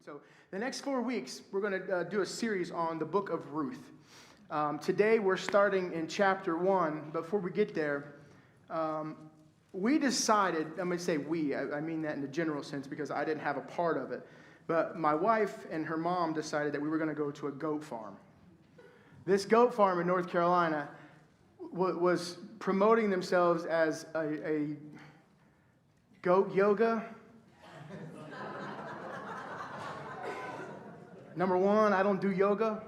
So the next 4 weeks, we're going to do a series on the Book of Ruth. Today, we're starting in chapter 1. Before we get there, we decided, I'm going to say we, I mean that in a general sense because I didn't have a part of it. But my wife and her mom decided that we were going to go to a goat farm. This goat farm in North Carolina was promoting themselves as a goat yoga. Number one, I don't do yoga.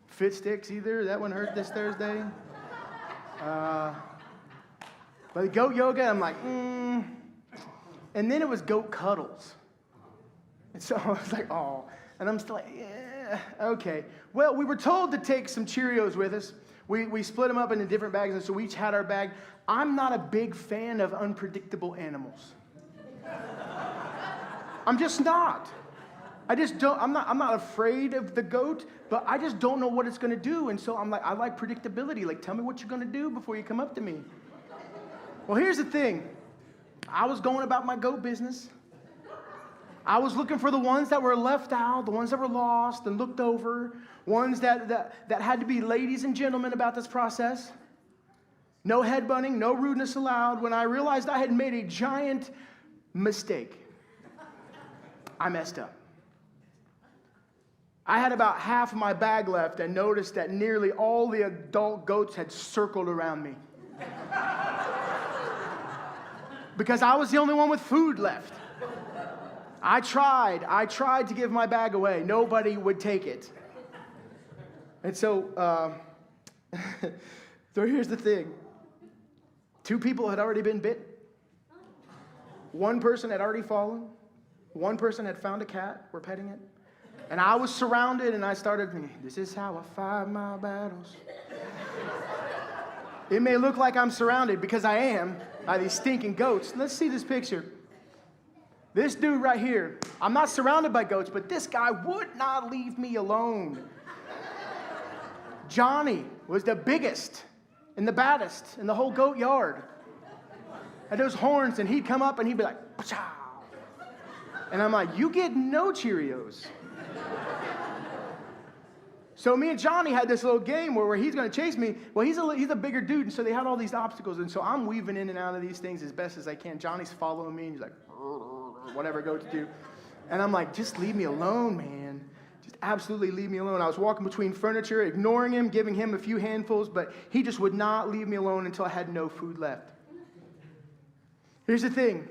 Fit sticks either. That one hurt this Thursday. But goat yoga, I'm like, And then it was goat cuddles. And so I was like, oh. And I'm still like, yeah, okay. Well, we were told to take some Cheerios with us. We split them up into different bags, and so we each had our bag. I'm not a big fan of unpredictable animals. I'm just not. I just don't, I'm not afraid of the goat, but I just don't know what it's going to do. And so I'm like, I like predictability. Like, tell me what you're going to do before you come up to me. Well, here's the thing. I was going about my goat business. I was looking for the ones that were left out, the ones that were lost and looked over, ones that had to be ladies and gentlemen about this process. No headbutting, no rudeness allowed. When I realized I had made a giant mistake, I messed up. I had about half of my bag left and noticed that nearly all the adult goats had circled around me. Because I was the only one with food left. I tried to give my bag away. Nobody would take it. And so here's the thing. 2 people had already been bit. 1 person had already fallen. 1 person had found a cat. We're petting it. And I was surrounded, and I started thinking, this is how I fight my battles. It may look like I'm surrounded, because I am, by these stinking goats. Let's see this picture. This dude right here, I'm not surrounded by goats, but this guy would not leave me alone. Johnny was the biggest and the baddest in the whole goat yard. Had those horns, and he'd come up, and he'd be like, "Pachow." And I'm like, you get no Cheerios. So me and Johnny had this little game where he's going to chase me. Well, he's a bigger dude, and so they had all these obstacles, and so I'm weaving in and out of these things as best as I can. Johnny's following me, and he's like, whatever goats do. And I'm like, just leave me alone, man. Just absolutely leave me alone. I was walking between furniture, ignoring him, giving him a few handfuls, but he just would not leave me alone until I had no food left. Here's the thing.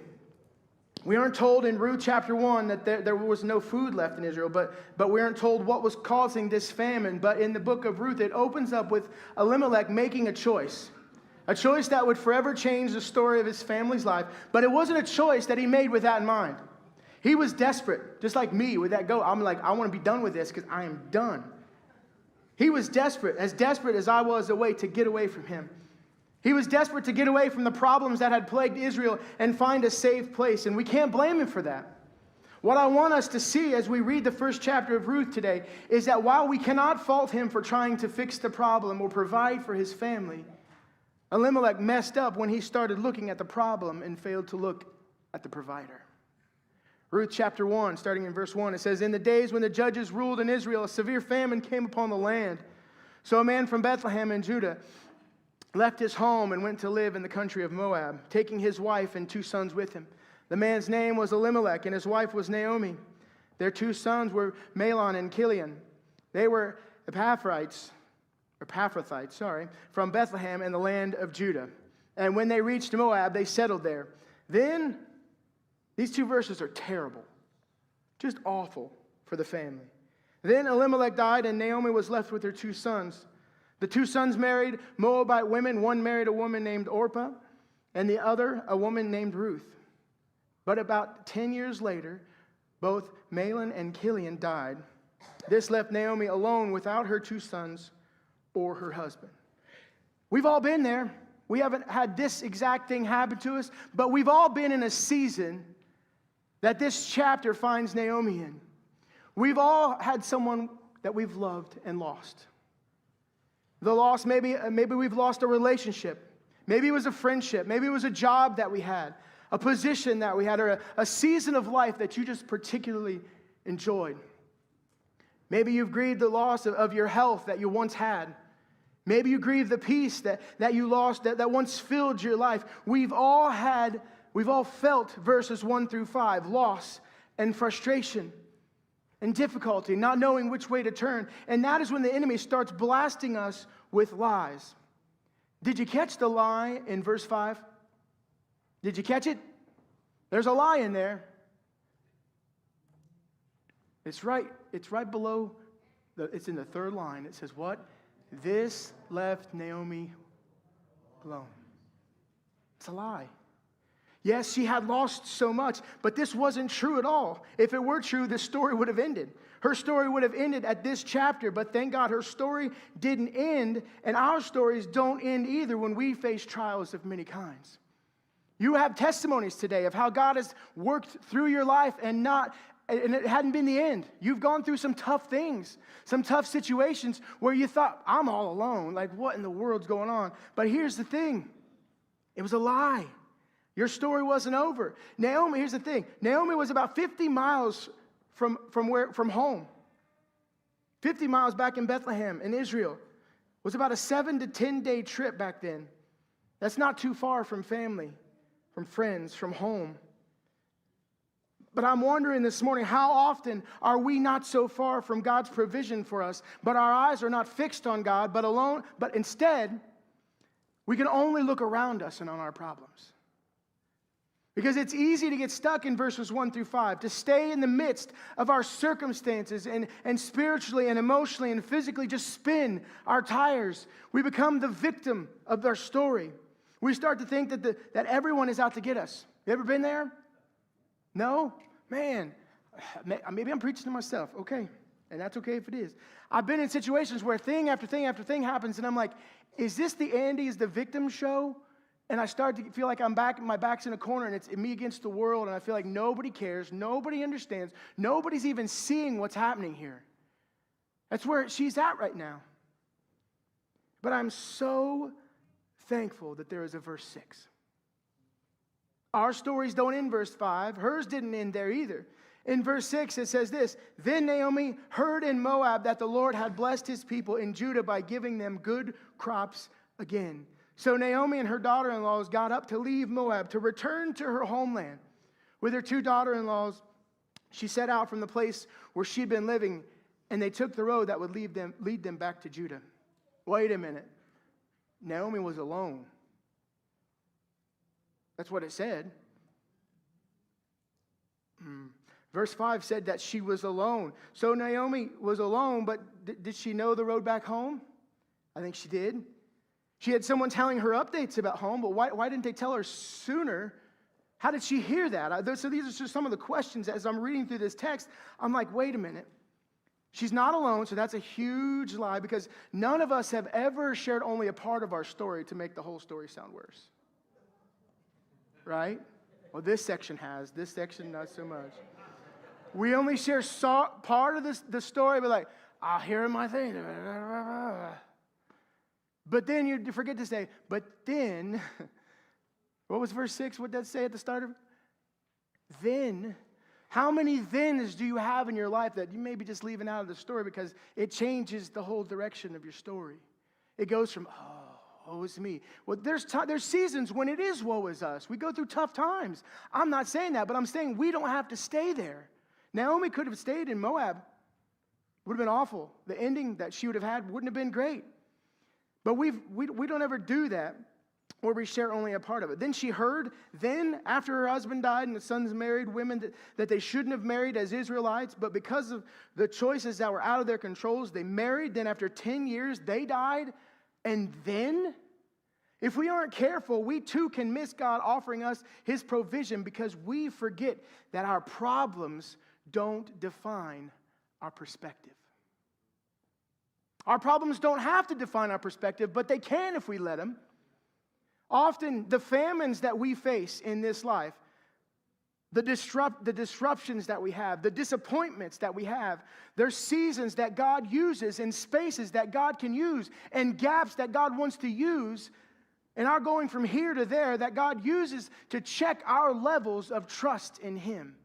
We aren't told in Ruth chapter 1 that there was no food left in Israel, but we aren't told what was causing this famine. But in the book of Ruth, it opens up with Elimelech making a choice that would forever change the story of his family's life. But it wasn't a choice that he made with that in mind. He was desperate, just like me with that goat. I'm like, I want to be done with this because I am done. He was desperate as I was, a way to get away from him. He was desperate to get away from the problems that had plagued Israel and find a safe place, and we can't blame him for that. What I want us to see as we read the first chapter of Ruth today is that while we cannot fault him for trying to fix the problem or provide for his family, Elimelech messed up when he started looking at the problem and failed to look at the provider. Ruth chapter 1, starting in verse 1, it says, "In the days when the judges ruled in Israel, a severe famine came upon the land. So a man from Bethlehem in Judah left his home and went to live in the country of Moab, taking his wife and 2 sons with him. The man's name was Elimelech, and his wife was Naomi. Their 2 sons were Mahlon and Chilion. They were Epaphrathites, from Bethlehem in the land of Judah. And when they reached Moab, they settled there. Then, these 2 verses are terrible, just awful for the family. Then Elimelech died, and Naomi was left with her 2 sons. The 2 sons married Moabite women. One married a woman named Orpah, and the other a woman named Ruth. But about 10 years later, both Mahlon and Chilion died. This left Naomi alone without her 2 sons or her husband." We've all been there. We haven't had this exact thing happen to us, but we've all been in a season that this chapter finds Naomi in. We've all had someone that we've loved and lost. The loss, maybe we've lost a relationship. Maybe it was a friendship. Maybe it was a job that we had, a position that we had, or a season of life that you just particularly enjoyed. Maybe you've grieved the loss of your health that you once had. Maybe you grieve the peace that you lost that once filled your life. We've all felt verses 1 through 5, loss and frustration and difficulty, not knowing which way to turn. And that is when the enemy starts blasting us with lies. Did you catch the lie in verse 5? Did you catch it? There's a lie in there. It's right below, it's in the third line. It says what? This left Naomi alone. It's a lie. Yes, she had lost so much, but this wasn't true at all. If it were true, this story would have ended. Her story would have ended at this chapter, but thank God her story didn't end, and our stories don't end either when we face trials of many kinds. You have testimonies today of how God has worked through your life and it hadn't been the end. You've gone through some tough things, some tough situations where you thought, I'm all alone. Like, what in the world's going on? But here's the thing. It was a lie. Your story wasn't over. Naomi, here's the thing. Naomi was about 50 miles from home. 50 miles back in Bethlehem in Israel. It was about a 7 to 10 day trip back then. That's not too far from family, from friends, from home. But I'm wondering this morning, how often are we not so far from God's provision for us, but our eyes are not fixed on God, but instead, we can only look around us and on our problems. Because it's easy to get stuck in verses 1 through 5, to stay in the midst of our circumstances and spiritually and emotionally and physically just spin our tires. We become the victim of our story. We start to think that everyone is out to get us. You ever been there? No? Man, maybe I'm preaching to myself. Okay, and that's okay if it is. I've been in situations where thing after thing after thing happens, and I'm like, is this the Andy's the victim show? And I start to feel like my back's in a corner, and it's me against the world, and I feel like nobody cares, nobody understands, nobody's even seeing what's happening here. That's where she's at right now. But I'm so thankful that there is a verse 6. Our stories don't end verse 5. Hers didn't end there either. In verse 6, it says this, Then Naomi heard in Moab that the Lord had blessed his people in Judah by giving them good crops again. So Naomi and her daughter-in-laws got up to leave Moab, to return to her homeland. With her two daughter-in-laws, she set out from the place where she'd been living, and they took the road that would lead them back to Judah. Wait a minute. Naomi was alone. That's what it said. Verse 5 said that she was alone. So Naomi was alone, but did she know the road back home? I think she did. She had someone telling her updates about home, but why didn't they tell her sooner? How did she hear that? So these are just some of the questions as I'm reading through this text. I'm like, wait a minute. She's not alone, so that's a huge lie, because none of us have ever shared only a part of our story to make the whole story sound worse. Right? Well, this section has. This section, not so much. We only share part of the story, but like, I'll hear my thing. But then you forget to say, but then, what was verse 6? What did that say at the start of it? Then, how many thens do you have in your life that you may be just leaving out of the story because it changes the whole direction of your story? It goes from, woe is me. Well, there's seasons when it is woe is us. We go through tough times. I'm not saying that, but I'm saying we don't have to stay there. Naomi could have stayed in Moab. Would have been awful. The ending that she would have had wouldn't have been great. But we don't ever do that, or we share only a part of it. Then she heard, after her husband died and the sons married women that they shouldn't have married as Israelites, but because of the choices that were out of their controls, they married. Then after 10 years, they died. And then, if we aren't careful, we too can miss God offering us his provision because we forget that our problems don't define our perspective. Our problems don't have to define our perspective, but they can if we let them. Often, the famines that we face in this life, the disruptions that we have, the disappointments that we have, there's seasons that God uses and spaces that God can use and gaps that God wants to use and our going from here to there that God uses to check our levels of trust in him.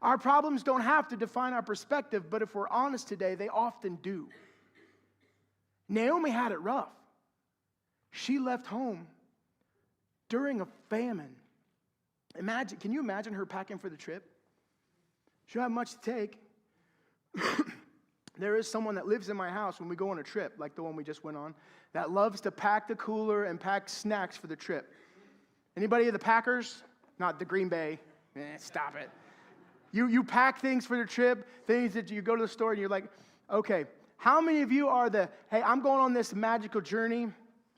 Our problems don't have to define our perspective, but if we're honest today, they often do. Naomi had it rough. She left home during a famine. Can you imagine her packing for the trip? She don't have much to take. There is someone that lives in my house when we go on a trip, like the one we just went on, that loves to pack the cooler and pack snacks for the trip. Anybody of the Packers? Not the Green Bay. Stop it. You pack things for the trip, things that you go to the store and you're like, okay, how many of you are hey, I'm going on this magical journey.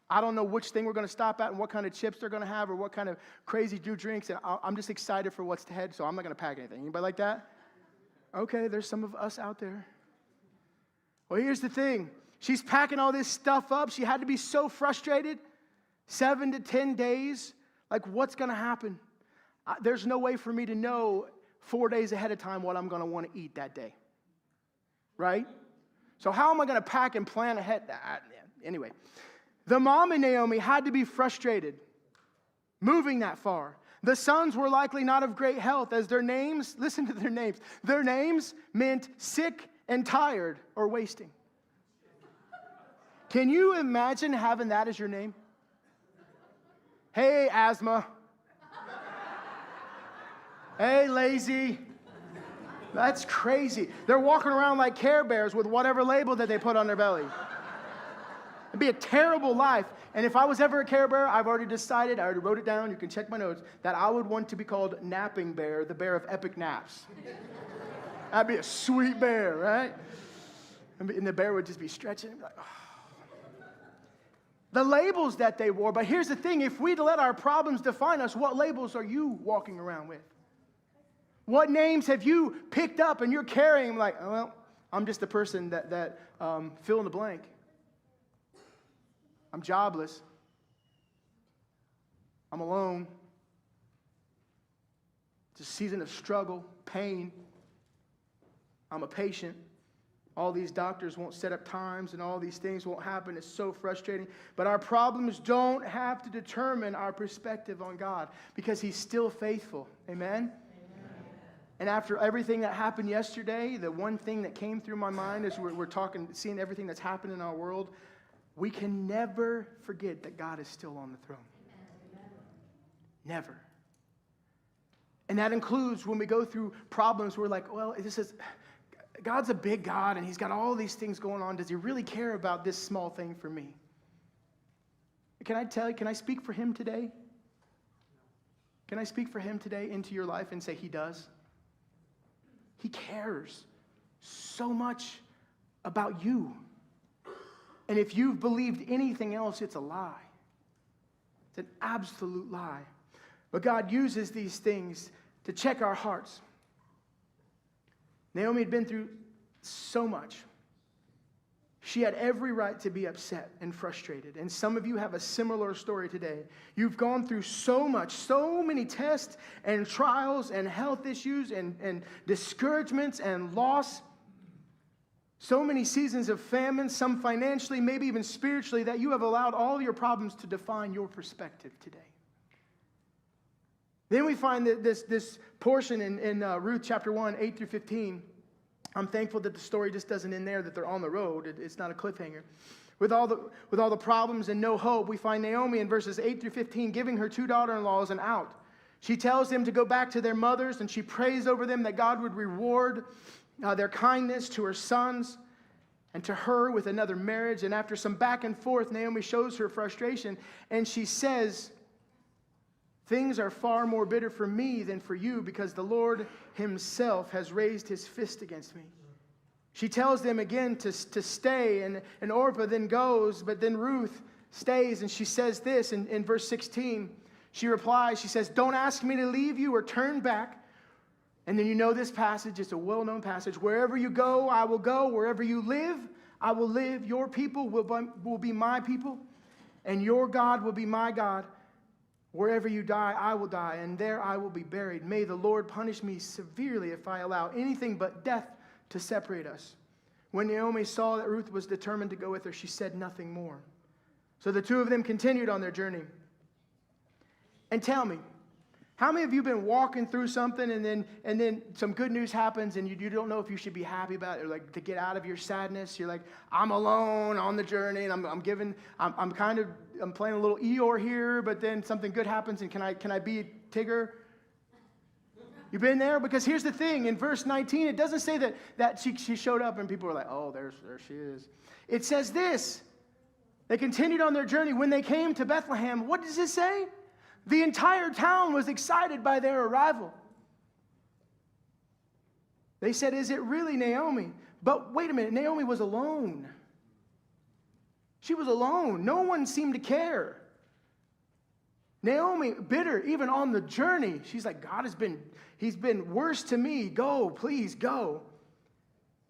I don't know which thing we're going to stop at and what kind of chips they're going to have or what kind of crazy drinks, and I'm just excited for what's ahead, so I'm not going to pack anything. Anybody like that? Okay, there's some of us out there. Well, here's the thing. She's packing all this stuff up. She had to be so frustrated. 7 to 10 days. Like, what's going to happen? There's no way for me to know 4 days ahead of time what I'm going to want to eat that day. Right? So how am I going to pack and plan ahead? Anyway, the mom and Naomi had to be frustrated moving that far. The sons were likely not of great health as their names, listen to their names. Their names meant sick and tired or wasting. Can you imagine having that as your name? Hey, asthma. Hey, lazy. That's crazy. They're walking around like Care Bears with whatever label that they put on their belly. It'd be a terrible life. And if I was ever a Care Bear, I've already decided, I already wrote it down, you can check my notes, that I would want to be called Napping Bear, the bear of epic naps. That'd be a sweet bear, right? And the bear would just be stretching and be like, oh. The labels that they wore, but here's the thing, if we'd let our problems define us, what labels are you walking around with? What names have you picked up and you're carrying like, oh, well, I'm just the person that fill in the blank. I'm jobless. I'm alone. It's a season of struggle, pain. I'm a patient. All these doctors won't set up times and all these things won't happen. It's so frustrating. But our problems don't have to determine our perspective on God because He's still faithful. Amen? And after everything that happened yesterday, the one thing that came through my mind as we're talking, seeing everything that's happened in our world, we can never forget that God is still on the throne. Never. And that includes when we go through problems, we're like, well, God's a big God and He's got all these things going on. Does He really care about this small thing for me? Can I speak for Him today? Can I speak for Him today into your life and say He does? He cares so much about you. And if you've believed anything else, it's a lie. It's an absolute lie. But God uses these things to check our hearts. Naomi had been through so much. She had every right to be upset and frustrated. And some of you have a similar story today. You've gone through so much, so many tests and trials and health issues and discouragements and loss. So many seasons of famine, some financially, maybe even spiritually, that you have allowed all your problems to define your perspective today. Then we find that this portion in Ruth chapter 1, 8 through 15. I'm thankful that the story just doesn't end there, that they're on the road. It's not a cliffhanger. With all the problems and no hope, we find Naomi in verses 8 through 15 giving her 2 daughter-in-laws an out. She tells them to go back to their mothers, and she prays over them that God would reward their kindness to her sons and to her with another marriage. And after some back and forth, Naomi shows her frustration, and she says, things are far more bitter for me than for you because the Lord Himself has raised His fist against me. She tells them again to stay, and Orpah then goes, but then Ruth stays, and she says this in verse 16. She replies, she says, don't ask me to leave you or turn back. And then you know this passage, it's a well-known passage. Wherever you go, I will go. Wherever you live, I will live. Your people will be my people, and your God will be my God. Wherever you die, I will die, and there I will be buried. May the Lord punish me severely if I allow anything but death to separate us. When Naomi saw that Ruth was determined to go with her, she said nothing more. So the two of them continued on their journey. And tell me, How many of you have been walking through something and then some good news happens and you don't know if you should be happy about it or like to get out of your sadness? You're like, I'm alone on the journey and I'm playing a little Eeyore here, but then something good happens and can I be Tigger? You've been there? Because here's the thing, in verse 19, it doesn't say that she showed up and people were like, oh, there she is. It says this, they continued on their journey. When they came to Bethlehem, what does it say? The entire town was excited by their arrival. They said, is it really Naomi? But wait a minute, Naomi was alone. She was alone. No one seemed to care. Naomi, bitter, even on the journey, she's like, he's been worse to me. Go, please go.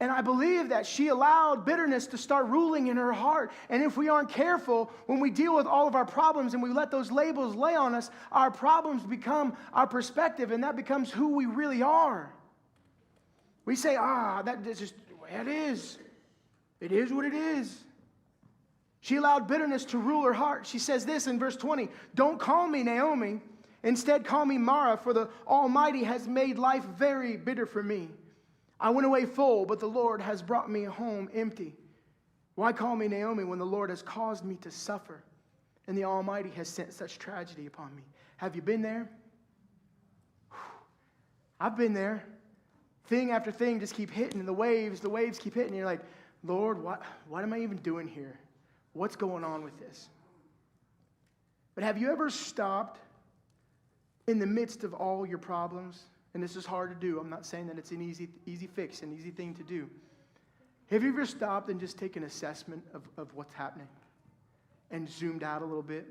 And I believe that she allowed bitterness to start ruling in her heart. And if we aren't careful, when we deal with all of our problems and we let those labels lay on us, our problems become our perspective, and that becomes who we really are. We say, that's just the way it is. It is what it is. She allowed bitterness to rule her heart. She says this in verse 20, don't call me Naomi. Instead, call me Mara, for the Almighty has made life very bitter for me. I went away full, but the Lord has brought me home empty. Why call me Naomi when the Lord has caused me to suffer and the Almighty has sent such tragedy upon me? Have you been there? I've been there. Thing after thing just keep hitting, and the waves keep hitting. And you're like, Lord, what am I even doing here? What's going on with this? But have you ever stopped in the midst of all your problems? And this is hard to do. I'm not saying that it's an easy fix, an easy thing to do. Have you ever stopped and just taken an assessment of what's happening and zoomed out a little bit?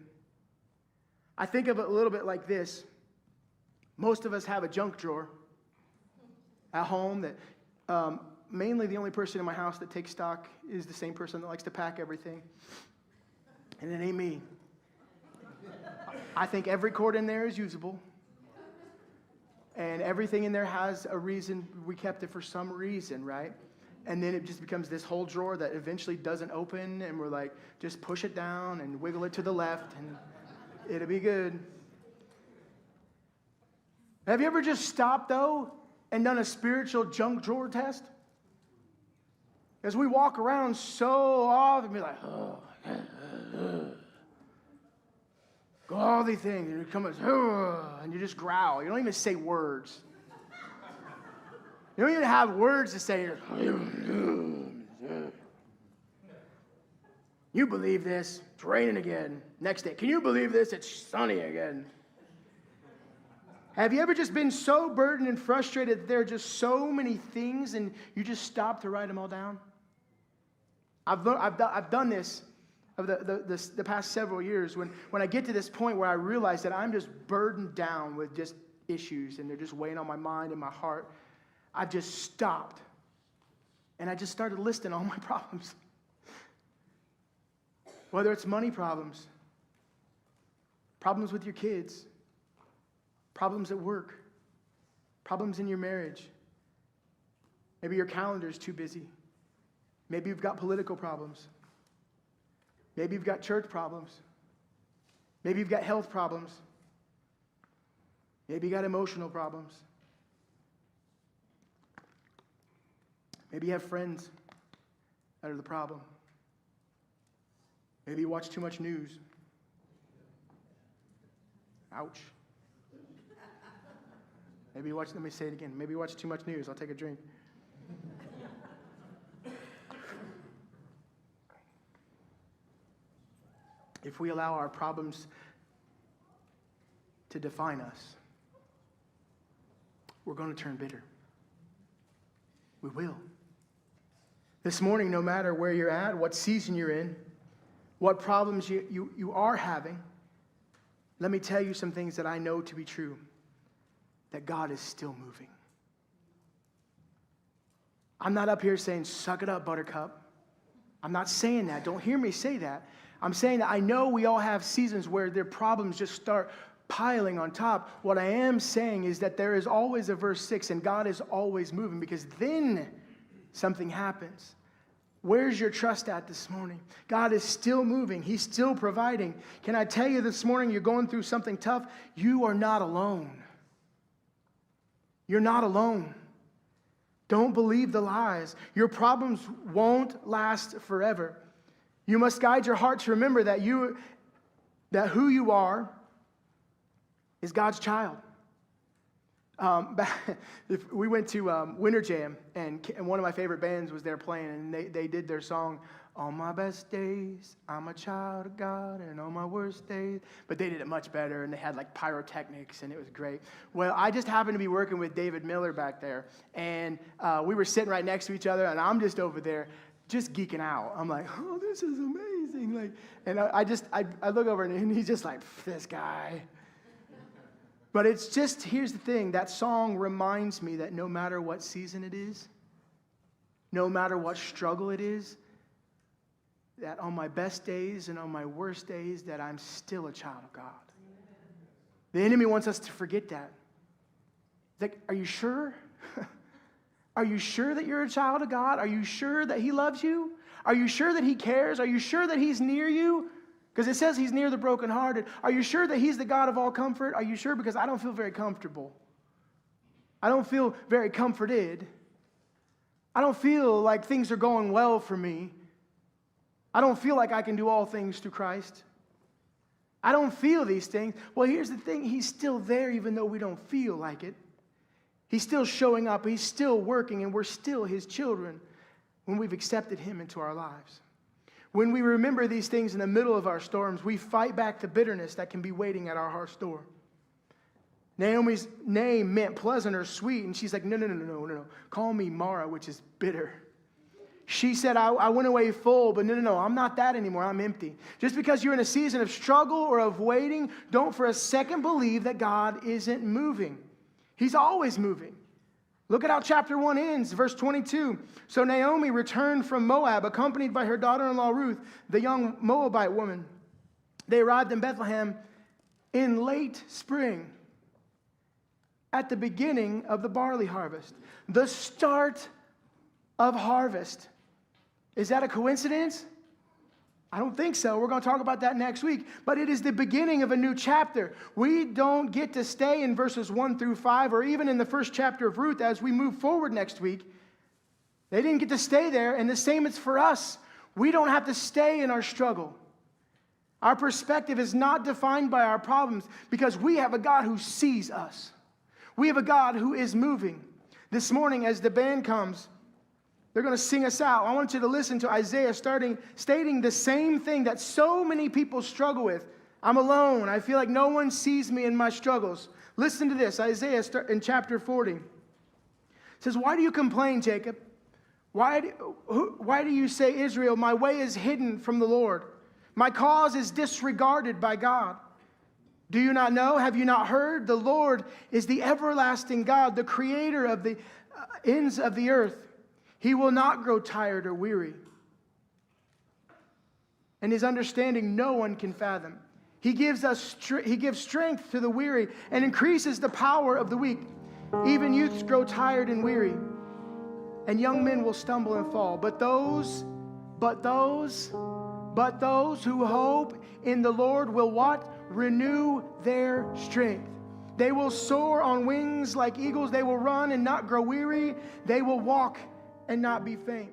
I think of it a little bit like this. Most of us have a junk drawer at home that mainly the only person in my house that takes stock is the same person that likes to pack everything. And it ain't me. I think every cord in there is usable. And everything in there has a reason. We kept it for some reason, right? And then it just becomes this whole drawer that eventually doesn't open, and we're like, just push it down and wiggle it to the left, and it'll be good. Have you ever just stopped, though, and done a spiritual junk drawer test? As we walk around so often, be like, go all these things, and you come and you just growl. You don't even say words. You don't even have words to say. You believe this? It's raining again. Next day, can you believe this? It's sunny again. Have you ever just been so burdened and frustrated that there are just so many things and you just stop to write them all down? I've done this over the past several years when I get to this point where I realize that I'm just burdened down with just issues and they're just weighing on my mind and my heart. I've just stopped and I just started listing all my problems. Whether it's money problems, problems with your kids, problems at work, problems in your marriage. Maybe your calendar is too busy. Maybe you've got political problems. Maybe you've got church problems. Maybe you've got health problems. Maybe you got emotional problems. Maybe you have friends that are the problem. Maybe you watch too much news. Ouch. Maybe you watch, let me say it again. Maybe you watch too much news. I'll take a drink. If we allow our problems to define us, we're going to turn bitter. We will. This morning, no matter where you're at, what season you're in, what problems you are having, let me tell you some things that I know to be true, that God is still moving. I'm not up here saying, suck it up, buttercup. I'm not saying that. Don't hear me say that. I'm saying that I know we all have seasons where their problems just start piling on top. What I am saying is that there is always a verse 6, and God is always moving, because then something happens. Where's your trust at this morning? God is still moving. He's still providing. Can I tell you this morning, you're going through something tough? You are not alone. You're not alone. Don't believe the lies. Your problems won't last forever. You must guide your heart to remember that who you are is God's child. We went to Winter Jam, and one of my favorite bands was there playing, and they did their song, "On my best days, I'm a child of God, and on my worst days," but they did it much better, and they had like pyrotechnics, and it was great. Well, I just happened to be working with David Miller back there, and we were sitting right next to each other, and I'm just over there just geeking out. I'm like, oh, this is amazing. Like, and I look over, and he's just like, this guy. But it's just, here's the thing, that song reminds me that no matter what season it is, no matter what struggle it is, that on my best days and on my worst days, that I'm still a child of God. The enemy wants us to forget that. It's like, are you sure? Are you sure that you're a child of God? Are you sure that he loves you? Are you sure that he cares? Are you sure that he's near you? Because it says he's near the brokenhearted. Are you sure that he's the God of all comfort? Are you sure? Because I don't feel very comfortable. I don't feel very comforted. I don't feel like things are going well for me. I don't feel like I can do all things through Christ. I don't feel these things. Well, here's the thing. He's still there even though we don't feel like it. He's still showing up. He's still working, and we're still his children when we've accepted him into our lives. When we remember these things in the middle of our storms, we fight back the bitterness that can be waiting at our heart's door. Naomi's name meant pleasant or sweet, and she's like, no. Call me Mara, which is bitter. She said, I went away full, but no, I'm not that anymore. I'm empty. Just because you're in a season of struggle or of waiting, don't for a second believe that God isn't moving. He's always moving. Look at how chapter 1 ends, verse 22. So Naomi returned from Moab, accompanied by her daughter-in-law Ruth, the young Moabite woman. They arrived in Bethlehem in late spring, at the beginning of the barley harvest, the start of harvest. Is that a coincidence? I don't think so. We're going to talk about that next week. But it is the beginning of a new chapter. We don't get to stay in verses 1 through 5 or even in the first chapter of Ruth as we move forward next week. They didn't get to stay there, and the same is for us. We don't have to stay in our struggle. Our perspective is not defined by our problems because we have a God who sees us. We have a God who is moving. This morning as the band comes, they're going to sing us out. I want you to listen to Isaiah stating the same thing that so many people struggle with. I'm alone. I feel like no one sees me in my struggles. Listen to this. Isaiah in chapter 40. It says, why do you complain, Jacob? Why do you say, Israel, my way is hidden from the Lord? My cause is disregarded by God. Do you not know? Have you not heard? The Lord is the everlasting God, the creator of the ends of the earth. He will not grow tired or weary. And his understanding no one can fathom. He gives strength to the weary and increases the power of the weak. Even youths grow tired and weary, and young men will stumble and fall. But those who hope in the Lord will what? Renew their strength. They will soar on wings like eagles. They will run and not grow weary. They will walk and not be faint.